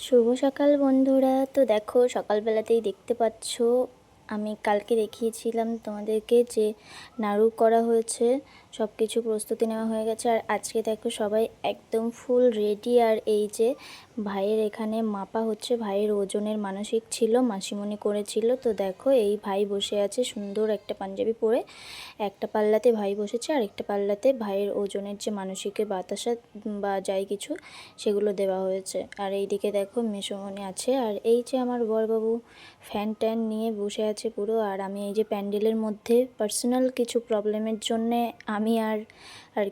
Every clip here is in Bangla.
শুভ সকাল বন্ধুরা। তো দেখো সকালবেলাতেই দেখতে পাচ্ছ আমি কালকে দেখিয়েছিলাম তোমাদেরকে যে নাড়ু করা হয়েছে, সব কিছু প্রস্তুতি নেওয়া হয়ে গেছে। আর আজকে দেখো সবাই একদম ফুল রেডি। আর এই যে ভাইয়ের এখানে মাপা হচ্ছে, ভাইয়ের ওজনের মানসিক ছিল, মাসিমণি করেছিল। তো দেখো এই ভাই বসে আছে সুন্দর একটা পাঞ্জাবি পরে, একটা পাল্লাতে ভাই বসেছে আর একটা পাল্লাতে ভাইয়ের ওজনের যে মানসিকের বাতাসা বা যাই কিছু সেগুলো দেওয়া হয়েছে। আর এইদিকে দেখো মেসোমণি আছে, আর এই যে আমার বরবাবু ফ্যান ট্যান নিয়ে বসে আছে পুরো। আর আমি এই যে প্যান্ডেলের মধ্যে পার্সোনাল কিছু প্রবলেমের জন্যে আমি আর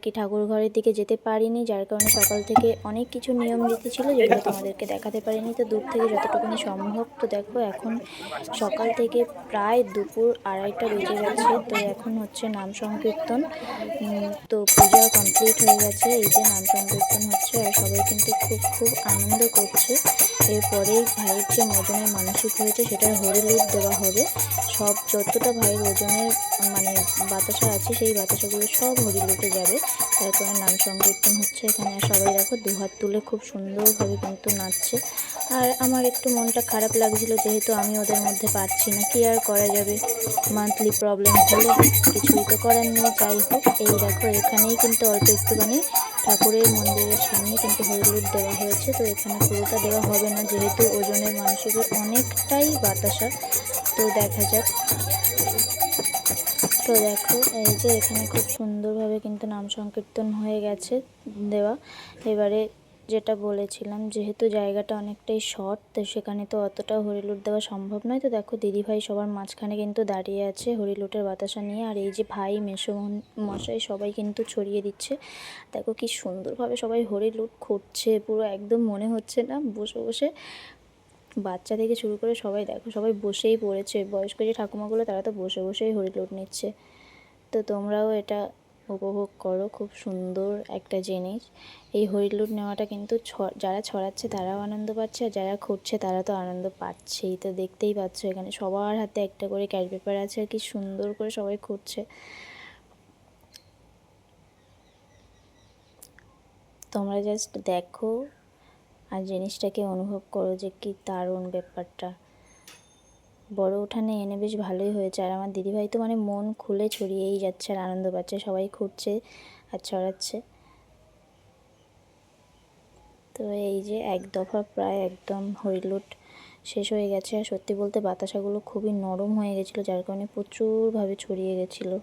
কি ঠাকুর ঘরের দিকে যেতে পারিনি, যার কারণে সকাল থেকে অনেক কিছু নিয়ম নীতি ছিল যেগুলো তোমাদেরকে দেখাতে পারিনি। তো দূর থেকে যতটুকুনি সম্ভব। তো দেখো এখন সকাল থেকে প্রায় দুপুর 2:30 বেজে গেছে। তো এখন হচ্ছে নাম সংকীর্তন। তো পূজা কমপ্লিট হয়ে গেছে, এই যে নাম সংকীর্তন হচ্ছে আর সবাই কিন্তু খুব খুব আনন্দ করছে। এরপরেই ভাইয়ের যে ওজনের মানসিক হয়েছে সেটার হরিলুট দেওয়া হবে। সব যতটা ভাইয়ের ওজনের মানে বাতাসা আছে সেই বাতাসাগুলো সব হরিলুটে যাবে, তার কারণে নাম সংকীর্তন হচ্ছে এখানে। আর সবাই দেখো দুহাত তুলে খুব সুন্দরভাবে কিন্তু নাচছে। আর আমার একটু মনটা খারাপ লাগছিল, যেহেতু আমি ওদের মধ্যে পারছি না, কি আর করা যাবে, মান্থলি প্রবলেম হলে কিছুই তো করার নেই। যাই হোক, এই দেখো এখানেই কিন্তু অল্প একটুখানি ঠাকুরের মন্দিরের সামনে কিন্তু হরিলুট দেওয়া হয়েছে। তো এখানে পুরোটা দেওয়া হবে না, যেহেতু ওজনের মানসিকের অনেকটাই বাতাসা। তো দেখা যাক। তো দেখো এই যে এখানে খুব সুন্দরভাবে কিন্তু নাম সংকীর্তন হয়ে গেছে দেওয়া। এবারে যেটা বলেছিলাম, যেহেতু জায়গাটা অনেকটাই শর্ট, তো সেখানে তো অতটা হরিলুট দেওয়া সম্ভব নয়। তো দেখো দিদিভাই সবার মাঝখানে কিন্তু দাঁড়িয়ে আছে হরিলুটের বাতাসা নিয়ে। আর এই যে ভাই মেসো মশাই সবাই কিন্তু ছড়িয়ে দিচ্ছে। দেখো কি সুন্দরভাবে সবাই হরিলুট খুঁড়ছে, পুরো একদম মনে হচ্ছে না বসে বসে, বাচ্চা থেকে শুরু করে সবাই দেখো সবাই বসেই পড়েছে। বয়স্ক যে ঠাকুমাগুলো তারা তো বসে বসেই হরিলুট নিচ্ছে। তো তোমরাও এটা উপভোগ করো, খুব সুন্দর একটা জিনিস। এই হরিলুট নেওয়াটা কিন্তু যারা ছড়াচ্ছে তারাও আনন্দ পাচ্ছে, আর যারা খুঁড়ছে তারা তো আনন্দ পাচ্ছেই। তো দেখতেই পাচ্ছ এখানে সবার হাতে একটা করে ক্যারি পেপার আছে, আর কি সুন্দর করে সবাই খুঁড়ছে। তোমরা জাস্ট দেখো আর জিনিসটাকে অনুভব করো যে কি দারুণ ব্যাপারটা। বড় উঠানে এনে বেশ ভালোই হয়েছে। আর আমার দিদিভাই তো মানে মন খুলে ছড়িয়েই যাচ্ছে আর আনন্দ পাচ্ছে, সবাই খুঁড়ছে আর ছড়াচ্ছে। তো এই যে এক দফা প্রায় একদম হরিলুট শেষ হয়ে গেছে। আর সত্যি বলতে বাতাসাগুলো খুবই নরম হয়ে গেছিলো, যার কারণে প্রচুরভাবে ছড়িয়ে গেছিলো।